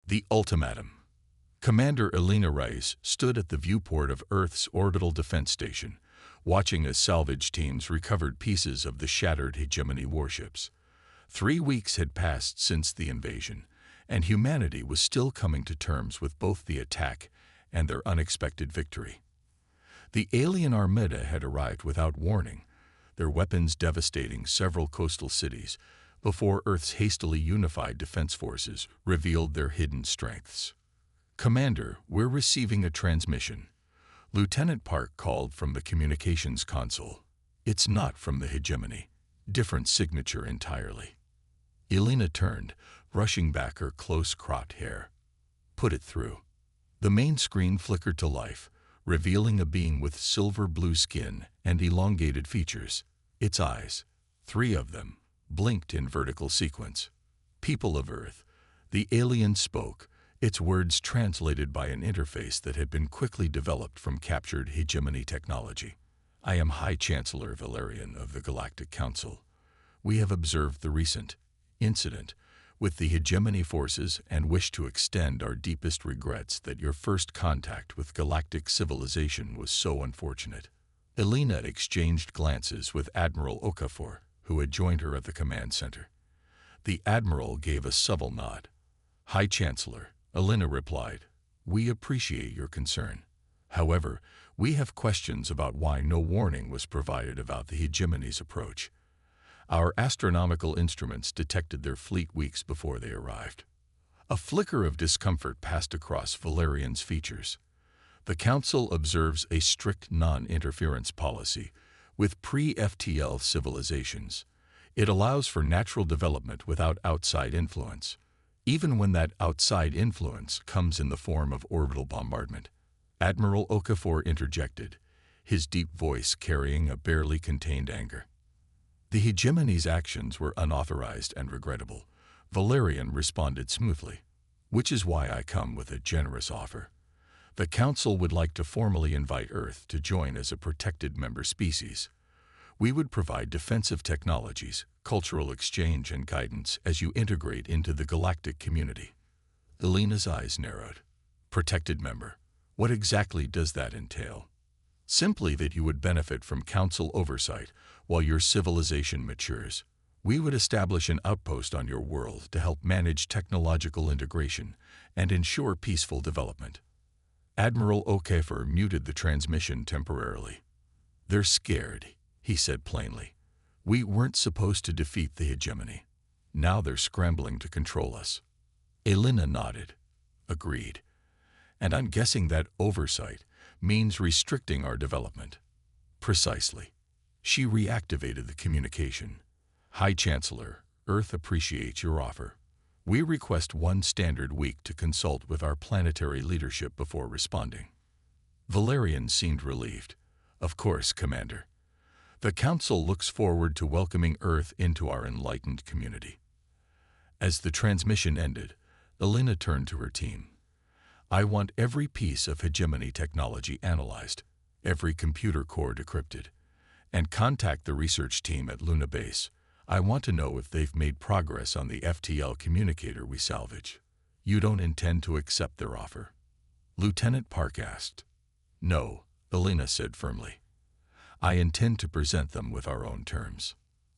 The ultimatum. Commander Elena Rice stood at the viewport of Earth's orbital defense station, watching as salvage teams recovered pieces of the shattered hegemony warships. 3 weeks had passed since the invasion, and humanity was still coming to terms with both the attack and their unexpected victory. The alien armada had arrived without warning, their weapons devastating several coastal cities before Earth's hastily unified defense forces revealed their hidden strengths. "Commander, we're receiving a transmission." Lieutenant Park called from the communications console. "It's not from the hegemony. Different signature entirely." Elena turned, brushing back her close-cropped hair. "Put it through." The main screen flickered to life, revealing a being with silver-blue skin and elongated features. Its eyes, 3 of them, blinked in vertical sequence. "People of Earth," the alien spoke, its words translated by an interface that had been quickly developed from captured hegemony technology. "I am High Chancellor Valerian of the Galactic Council. We have observed the recent incident with the hegemony forces and wish to extend our deepest regrets that your first contact with galactic civilization was so unfortunate." Elena exchanged glances with Admiral Okafor, who had joined her at the command center. The Admiral gave a subtle nod. "High Chancellor," Elena replied, "we appreciate your concern. However, we have questions about why no warning was provided about the hegemony's approach. Our astronomical instruments detected their fleet weeks before they arrived." A flicker of discomfort passed across Valerian's features. The Council observes a strict non-interference policy with pre-FTL civilizations. It allows for natural development without outside influence, even when that outside influence comes in the form of orbital bombardment. Admiral Okafor interjected, his deep voice carrying a barely contained anger. "The hegemony's actions were unauthorized and regrettable," Valerian responded smoothly, "which is why I come with a generous offer. The Council would like to formally invite Earth to join as a protected member species. We would provide defensive technologies, cultural exchange, and guidance as you integrate into the galactic community." Elena's eyes narrowed. "Protected member? What exactly does that entail?" "Simply that you would benefit from Council oversight while your civilization matures. We would establish an outpost on your world to help manage technological integration and ensure peaceful development." Admiral Okafor muted the transmission temporarily. "They're scared," he said plainly. "We weren't supposed to defeat the hegemony. Now they're scrambling to control us." Elena nodded. "Agreed. And I'm guessing that oversight means restricting our development." "Precisely." She reactivated the communication. "High Chancellor, Earth appreciates your offer. We request 1 standard week to consult with our planetary leadership before responding." Valerian seemed relieved. "Of course, Commander. The Council looks forward to welcoming Earth into our enlightened community." As the transmission ended, Elena turned to her team. "I want every piece of hegemony technology analyzed, every computer core decrypted, and contact the research team at Luna Base. I want to know if they've made progress on the FTL communicator we salvage." "You don't intend to accept their offer?" Lieutenant Park asked. "No," Elena said firmly. "I intend to present them with our own terms."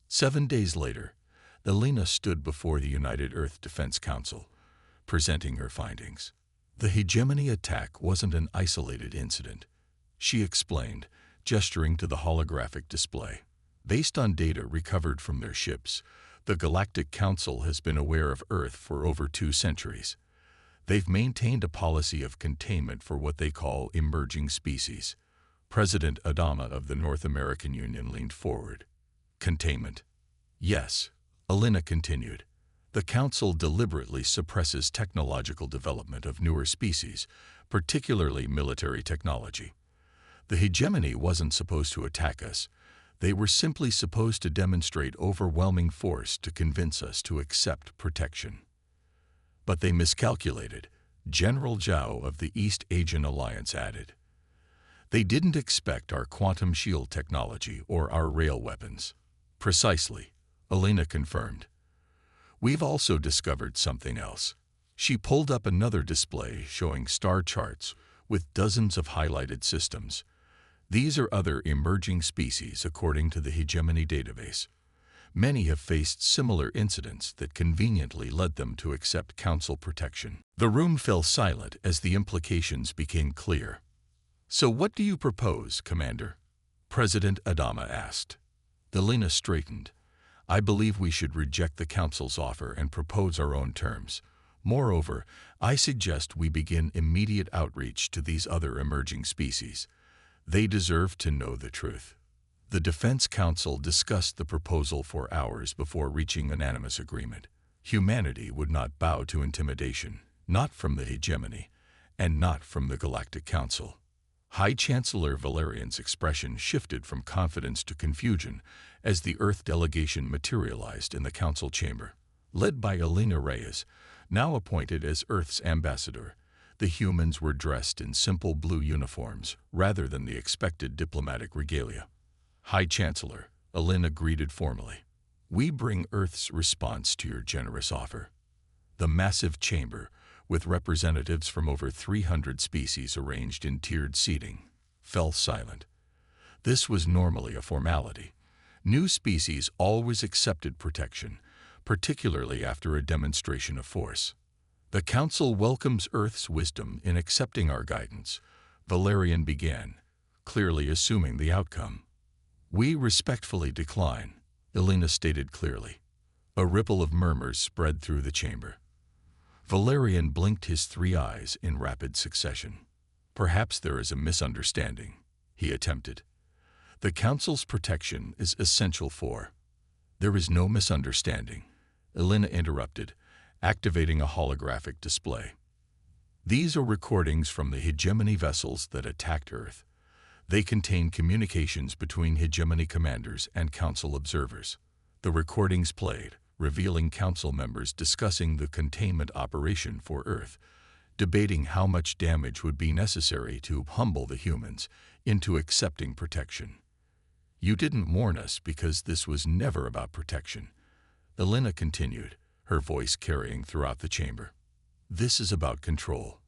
7 days later, Elena stood before the United Earth Defense Council, presenting her findings. The hegemony attack wasn't an isolated incident, she explained, gesturing to the holographic display. "Based on data recovered from their ships, the Galactic Council has been aware of Earth for over 2 centuries. They've maintained a policy of containment for what they call emerging species." President Adama of the North American Union leaned forward. "Containment?" "Yes," Elena continued. "The Council deliberately suppresses technological development of newer species, particularly military technology. The hegemony wasn't supposed to attack us. They were simply supposed to demonstrate overwhelming force to convince us to accept protection. But they miscalculated," General Zhao of the East Asian Alliance added. "They didn't expect our quantum shield technology or our rail weapons." "Precisely," Elena confirmed. "We've also discovered something else." She pulled up another display showing star charts with dozens of highlighted systems. These are other emerging species according to the hegemony database. Many have faced similar incidents that conveniently led them to accept Council protection. The room fell silent as the implications became clear. "So what do you propose, Commander?" President Adama asked. Elena straightened. "I believe we should reject the Council's offer and propose our own terms. Moreover, I suggest we begin immediate outreach to these other emerging species. They deserve to know the truth." The Defense Council discussed the proposal for hours before reaching unanimous agreement. Humanity would not bow to intimidation, not from the hegemony, and not from the Galactic Council. High Chancellor Valerian's expression shifted from confidence to confusion as the Earth delegation materialized in the Council chamber. Led by Elena Reyes, now appointed as Earth's ambassador, the humans were dressed in simple blue uniforms rather than the expected diplomatic regalia. "High Chancellor," Elena greeted formally, "we bring Earth's response to your generous offer." The massive chamber, with representatives from over 300 species arranged in tiered seating, fell silent. This was normally a formality. New species always accepted protection, particularly after a demonstration of force. "The Council welcomes Earth's wisdom in accepting our guidance," Valerian began, clearly assuming the outcome. "We respectfully decline," Elena stated clearly. A ripple of murmurs spread through the chamber. Valerian blinked his 3 eyes in rapid succession. "Perhaps there is a misunderstanding," he attempted. "The Council's protection is essential for—" "There is no misunderstanding," Elena interrupted, activating a holographic display. "These are recordings from the hegemony vessels that attacked Earth. They contain communications between hegemony commanders and Council observers. The recordings played, revealing Council members discussing the containment operation for Earth, debating how much damage would be necessary to humble the humans into accepting protection. You didn't warn us because this was never about protection," Elena continued, her voice carrying throughout the chamber. "This is about control.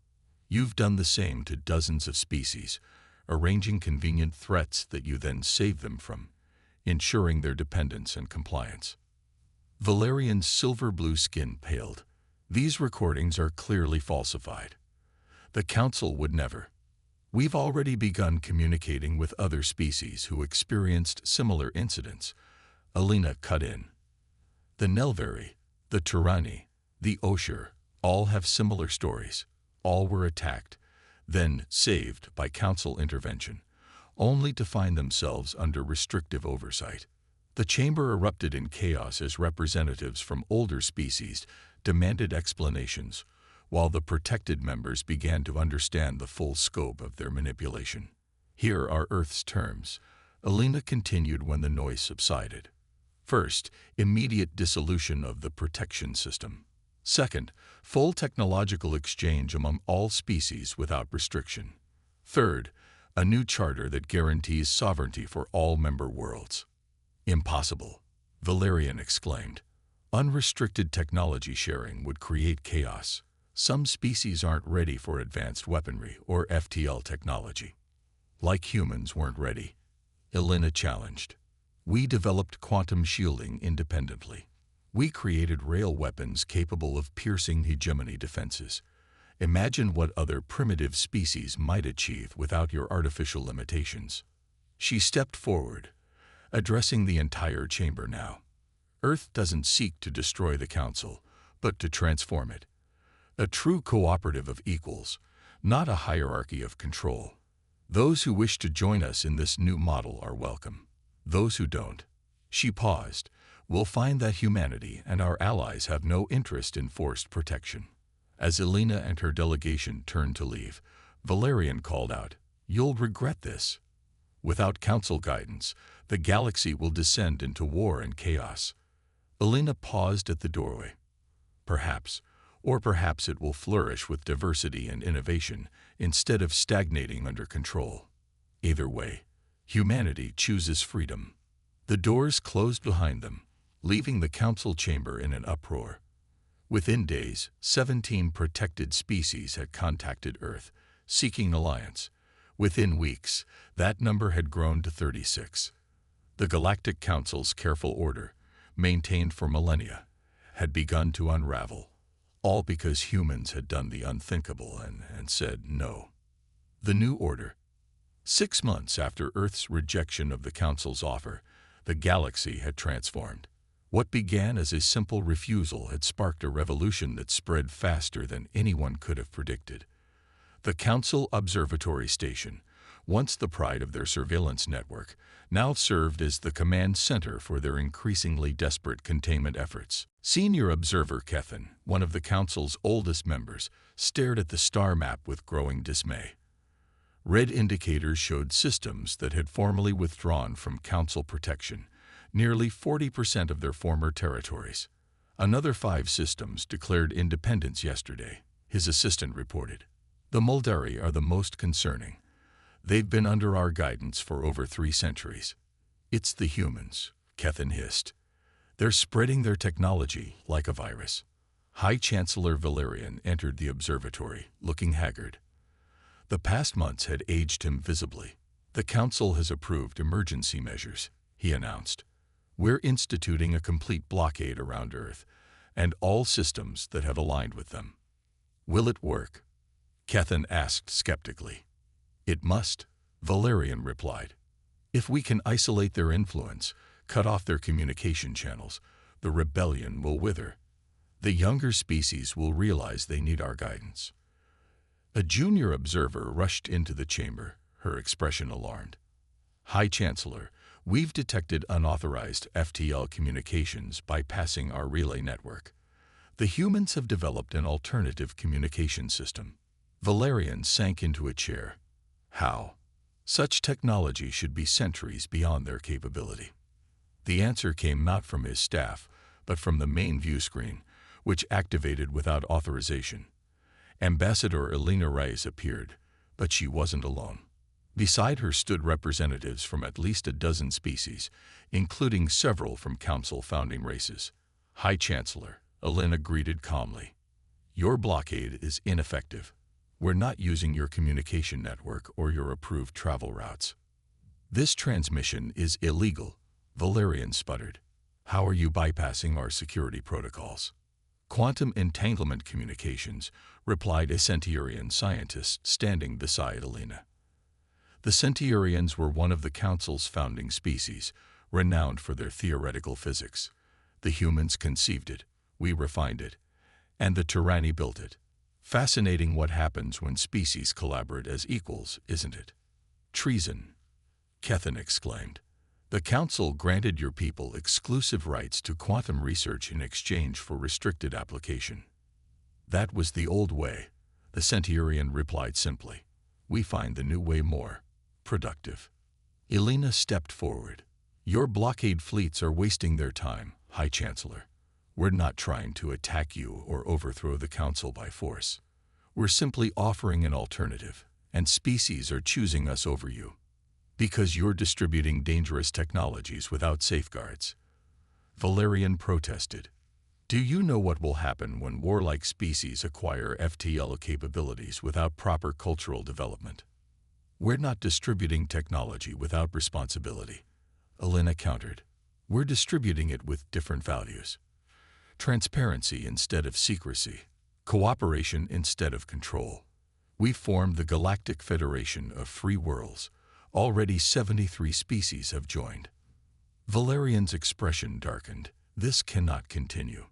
You've done the same to dozens of species, arranging convenient threats that you then save them from, ensuring their dependence and compliance." Valerian's silver-blue skin paled. "These recordings are clearly falsified. The Council would never. We've already begun communicating with other species who experienced similar incidents," Elena cut in. "The Nelvari, the Turani, the Oshir, all have similar stories. All were attacked, then saved by Council intervention, only to find themselves under restrictive oversight." The chamber erupted in chaos as representatives from older species demanded explanations, while the protected members began to understand the full scope of their manipulation. "Here are Earth's terms," Elena continued when the noise subsided. "First, immediate dissolution of the protection system. Second, full technological exchange among all species without restriction. Third, a new charter that guarantees sovereignty for all member worlds." "Impossible," Valerian exclaimed. "Unrestricted technology sharing would create chaos. Some species aren't ready for advanced weaponry or FTL technology." "Like humans weren't ready," Elena challenged. "We developed quantum shielding independently. We created rail weapons capable of piercing hegemony defenses. Imagine what other primitive species might achieve without your artificial limitations." She stepped forward, addressing the entire chamber now. "Earth doesn't seek to destroy the Council, but to transform it. A true cooperative of equals, not a hierarchy of control. Those who wish to join us in this new model are welcome. Those who don't—" She paused. "Will find that humanity and our allies have no interest in forced protection." As Elena and her delegation turned to leave, Valerian called out, "You'll regret this. Without Council guidance, the galaxy will descend into war and chaos." Elena paused at the doorway. "Perhaps, or perhaps it will flourish with diversity and innovation instead of stagnating under control. Either way, humanity chooses freedom." The doors closed behind them, leaving the Council chamber in an uproar. Within days, 17 protected species had contacted Earth, seeking alliance. Within weeks, that number had grown to 36. The Galactic Council's careful order, maintained for millennia, had begun to unravel, all because humans had done the unthinkable and said no. The new order. 6 months after Earth's rejection of the Council's offer, the galaxy had transformed. What began as a simple refusal had sparked a revolution that spread faster than anyone could have predicted. The Council Observatory Station, once the pride of their surveillance network, now served as the command center for their increasingly desperate containment efforts. Senior Observer Kethan, one of the Council's oldest members, stared at the star map with growing dismay. Red indicators showed systems that had formally withdrawn from Council protection, nearly 40% of their former territories. Another 5 systems declared independence yesterday, his assistant reported. The Muldari are the most concerning. They've been under our guidance for over 3 centuries. It's the humans, Kethan hissed. They're spreading their technology like a virus. High Chancellor Valerian entered the observatory, looking haggard. The past months had aged him visibly. The Council has approved emergency measures, he announced. We're instituting a complete blockade around Earth and all systems that have aligned with them. Will it work? Kethan asked skeptically. It must, Valerian replied. If we can isolate their influence, cut off their communication channels, the rebellion will wither. The younger species will realize they need our guidance. A junior observer rushed into the chamber, her expression alarmed. High Chancellor, we've detected unauthorized FTL communications bypassing our relay network. The humans have developed an alternative communication system. Valerian sank into a chair. How? Such technology should be centuries beyond their capability. The answer came not from his staff, but from the main view screen, which activated without authorization. Ambassador Elena Reyes appeared, but she wasn't alone. Beside her stood representatives from at least a dozen species, including several from Council founding races. High Chancellor, Elena greeted calmly. Your blockade is ineffective. We're not using your communication network or your approved travel routes. This transmission is illegal, Valerian sputtered. How are you bypassing our security protocols? Quantum entanglement communications, replied a Centurion scientist standing beside Elena. The Centurions were one of the Council's founding species, renowned for their theoretical physics. The humans conceived it, we refined it, and the tyranny built it. Fascinating what happens when species collaborate as equals, isn't it? Treason, Kethan exclaimed. The Council granted your people exclusive rights to quantum research in exchange for restricted application. That was the old way, the Centurion replied simply. We find the new way more productive. Elena stepped forward. Your blockade fleets are wasting their time, High Chancellor. We're not trying to attack you or overthrow the Council by force. We're simply offering an alternative, and species are choosing us over you. Because you're distributing dangerous technologies without safeguards. Valerian protested. Do you know what will happen when warlike species acquire FTL capabilities without proper cultural development? We're not distributing technology without responsibility, Elena countered. We're distributing it with different values. Transparency instead of secrecy, cooperation instead of control. We formed the Galactic Federation of Free Worlds. Already 73 species have joined. Valerian's expression darkened. This cannot continue.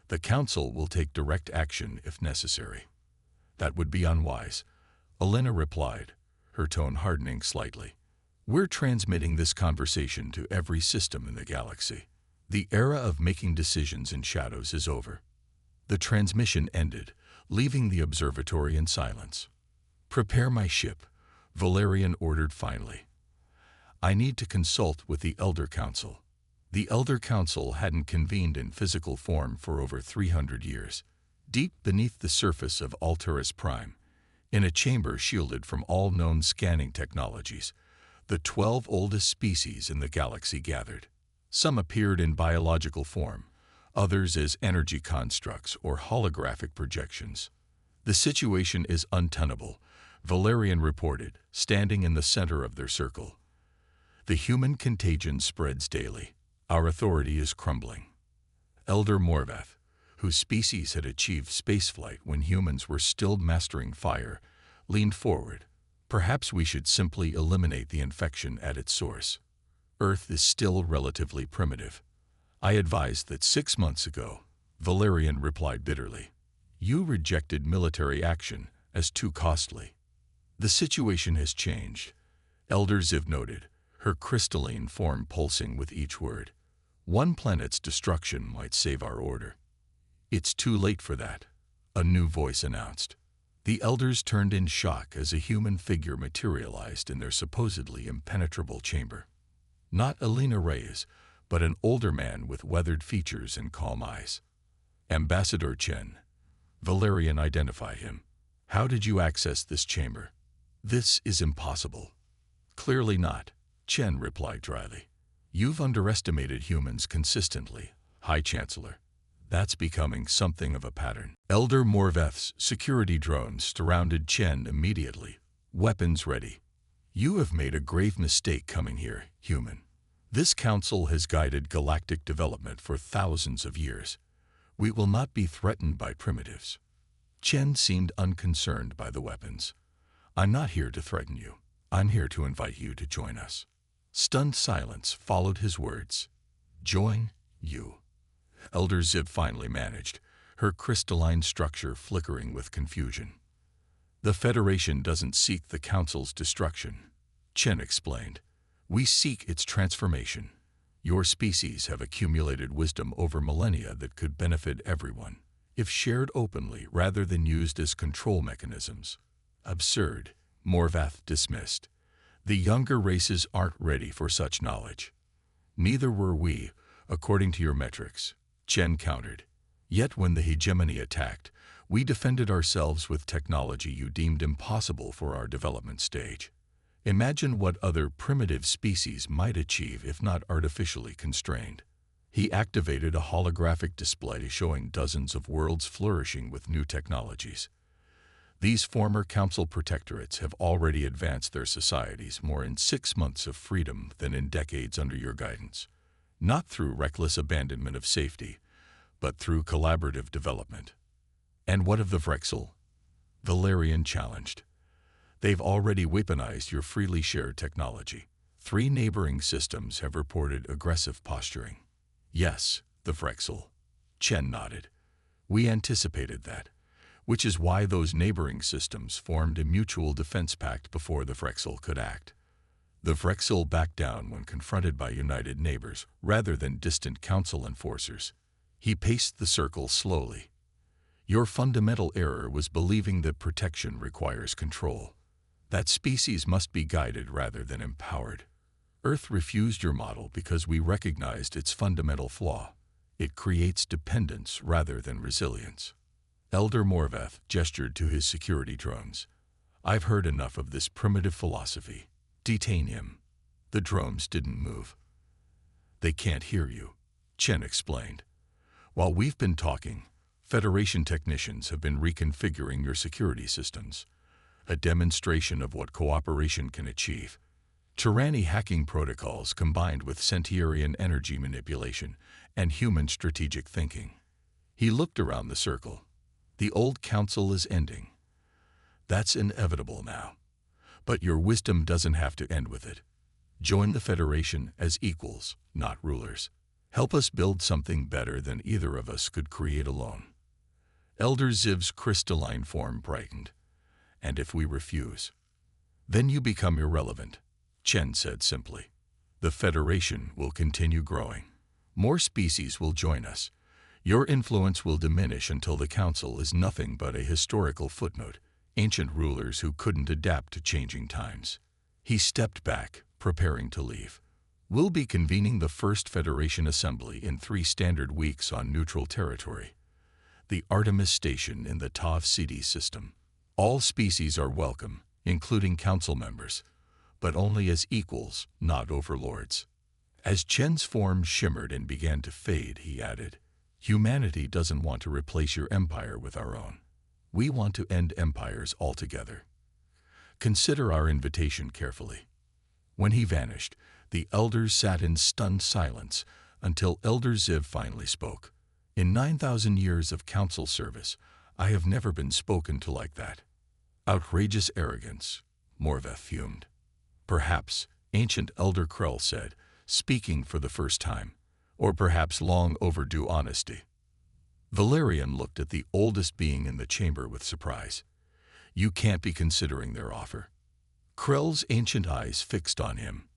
The Council will take direct action if necessary. That would be unwise, Elena replied, her tone hardening slightly. We're transmitting this conversation to every system in the galaxy. The era of making decisions in shadows is over. The transmission ended, leaving the observatory in silence. Prepare my ship, Valerian ordered finally. I need to consult with the Elder Council. The Elder Council hadn't convened in physical form for over 300 years. Deep beneath the surface of Altaris Prime, in a chamber shielded from all known scanning technologies, the 12 oldest species in the galaxy gathered. Some appeared in biological form, others as energy constructs or holographic projections. The situation is untenable, Valerian reported, standing in the center of their circle. The human contagion spreads daily. Our authority is crumbling. Elder Morvath, whose species had achieved spaceflight when humans were still mastering fire, leaned forward. Perhaps we should simply eliminate the infection at its source. Earth is still relatively primitive. I advised that 6 months ago, Valerian replied bitterly. You rejected military action as too costly. The situation has changed, Elder Ziv noted, her crystalline form pulsing with each word. One planet's destruction might save our order. It's too late for that, a new voice announced. The elders turned in shock as a human figure materialized in their supposedly impenetrable chamber. Not Elena Reyes, but an older man with weathered features and calm eyes. Ambassador Chen. Valerian identified him. How did you access this chamber? This is impossible. Clearly not, Chen replied dryly. You've underestimated humans consistently, High Chancellor. That's becoming something of a pattern. Elder Morvath's security drones surrounded Chen immediately, weapons ready. You have made a grave mistake coming here, human. This council has guided galactic development for thousands of years. We will not be threatened by primitives. Chen seemed unconcerned by the weapons. I'm not here to threaten you. I'm here to invite you to join us. Stunned silence followed his words. Join you. Elder Ziv finally managed, her crystalline structure flickering with confusion. The Federation doesn't seek the Council's destruction, Chen explained. We seek its transformation. Your species have accumulated wisdom over millennia that could benefit everyone, if shared openly rather than used as control mechanisms. Absurd, Morvath dismissed. The younger races aren't ready for such knowledge. Neither were we, according to your metrics, Chen countered. Yet when the hegemony attacked, we defended ourselves with technology you deemed impossible for our development stage. Imagine what other primitive species might achieve if not artificially constrained. He activated a holographic display showing dozens of worlds flourishing with new technologies. These former council protectorates have already advanced their societies more in 6 months of freedom than in decades under your guidance. Not through reckless abandonment of safety, but through collaborative development. And what of the Vrexel? Valerian challenged. They've already weaponized your freely shared technology. 3 neighboring systems have reported aggressive posturing. Yes, the Vrexel. Chen nodded. We anticipated that, which is why those neighboring systems formed a mutual defense pact before the Vrexel could act. The Vrexel backed down when confronted by united neighbors rather than distant council enforcers. He paced the circle slowly. Your fundamental error was believing that protection requires control. That species must be guided rather than empowered. Earth refused your model because we recognized its fundamental flaw. It creates dependence rather than resilience. Elder Morvath gestured to his security drones. I've heard enough of this primitive philosophy. Detain him. The drones didn't move. They can't hear you, Chen explained. While we've been talking, Federation technicians have been reconfiguring your security systems, a demonstration of what cooperation can achieve. Tyranny hacking protocols combined with Centaurian energy manipulation and human strategic thinking. He looked around the circle. The old council is ending. That's inevitable now. But your wisdom doesn't have to end with it. Join the Federation as equals, not rulers. Help us build something better than either of us could create alone. Elder Ziv's crystalline form brightened. And if we refuse, then you become irrelevant, Chen said simply. The Federation will continue growing. More species will join us. Your influence will diminish until the Council is nothing but a historical footnote, ancient rulers who couldn't adapt to changing times. He stepped back, preparing to leave. We'll be convening the first Federation Assembly in 3 standard weeks on neutral territory. The Artemis Station in the Tav City system. All species are welcome, including council members, but only as equals, not overlords. As Chen's form shimmered and began to fade, he added, Humanity doesn't want to replace your empire with our own. We want to end empires altogether. Consider our invitation carefully." When he vanished, the elders sat in stunned silence until Elder Ziv finally spoke. "In 9,000 years of council service, I have never been spoken to like that." "Outrageous arrogance," Morveth fumed. "Perhaps," ancient Elder Krell said, speaking for the first time, "or perhaps long overdue honesty." Valerian looked at the oldest being in the chamber with surprise. "You can't be considering their offer." Krell's ancient eyes fixed on him.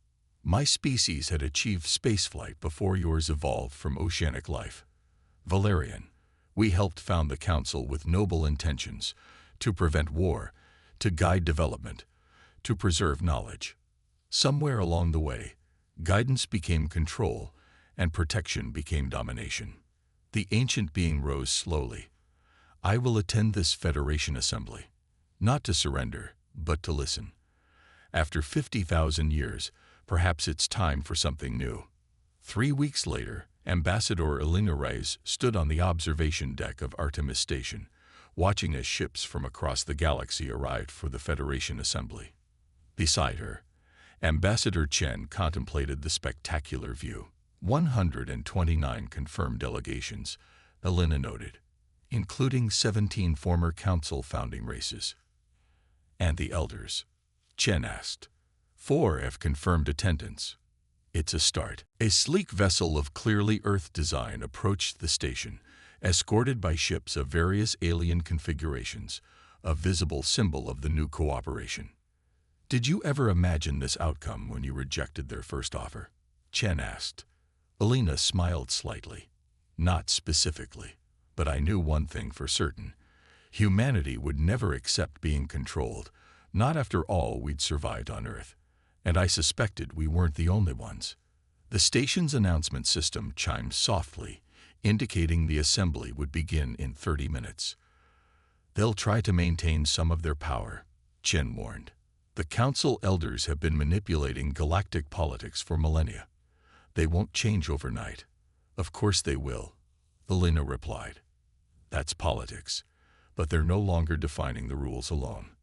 "My species had achieved spaceflight before yours evolved from oceanic life. Valerian, we helped found the Council with noble intentions, to prevent war, to guide development, to preserve knowledge. Somewhere along the way, guidance became control, and protection became domination." The ancient being rose slowly. "I will attend this Federation Assembly, not to surrender, but to listen. After 50,000 years, perhaps it's time for something new." 3 weeks later, Ambassador Elena Reyes stood on the observation deck of Artemis Station, watching as ships from across the galaxy arrived for the Federation Assembly. Beside her, Ambassador Chen contemplated the spectacular view. 129 confirmed delegations, Elena noted, including 17 former Council founding races. "And the elders?" Chen asked. 4 have confirmed attendance." "It's a start." A sleek vessel of clearly Earth design approached the station, escorted by ships of various alien configurations, a visible symbol of the new cooperation. "Did you ever imagine this outcome when you rejected their first offer?" Chen asked. Elena smiled slightly. "Not specifically, but I knew one thing for certain. Humanity would never accept being controlled, not after all we'd survived on Earth. And I suspected we weren't the only ones." The station's announcement system chimed softly, indicating the assembly would begin in 30 minutes. "They'll try to maintain some of their power," Chen warned. "The Council elders have been manipulating galactic politics for millennia. They won't change overnight." "Of course they will," Elena replied. "That's politics, but they're no longer defining the rules alone."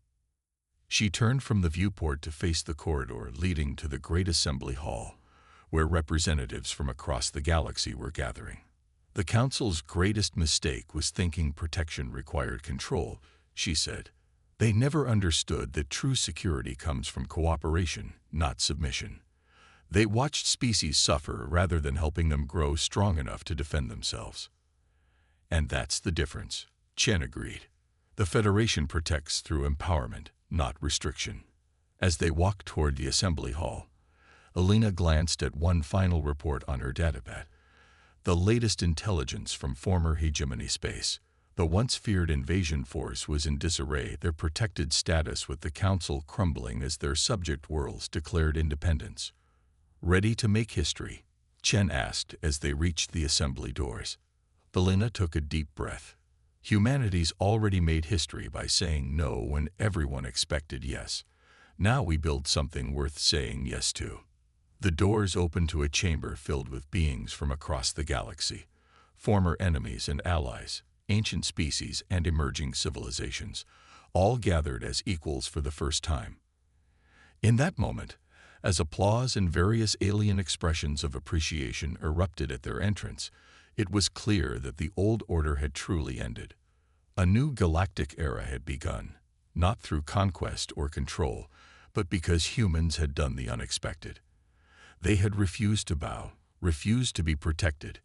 She turned from the viewport to face the corridor leading to the Great Assembly Hall, where representatives from across the galaxy were gathering. "The Council's greatest mistake was thinking protection required control," she said. "They never understood that true security comes from cooperation, not submission. They watched species suffer rather than helping them grow strong enough to defend themselves." "And that's the difference," Chen agreed. "The Federation protects through empowerment, not restriction." As they walked toward the assembly hall, Elena glanced at one final report on her datapad. The latest intelligence from former hegemony space. The once feared invasion force was in disarray, their protected status with the Council crumbling as their subject worlds declared independence. "Ready to make history?" Chen asked as they reached the assembly doors. Elena took a deep breath. Humanity's already made history by saying no when everyone expected yes. Now we build something worth saying yes to. The doors opened to a chamber filled with beings from across the galaxy, former enemies and allies, ancient species and emerging civilizations, all gathered as equals for the first time. In that moment, as applause and various alien expressions of appreciation erupted at their entrance, it was clear that the old order had truly ended. A new galactic era had begun, not through conquest or control, but because humans had done the unexpected. They had refused to bow, refused to be protected,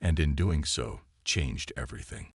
and in doing so, changed everything.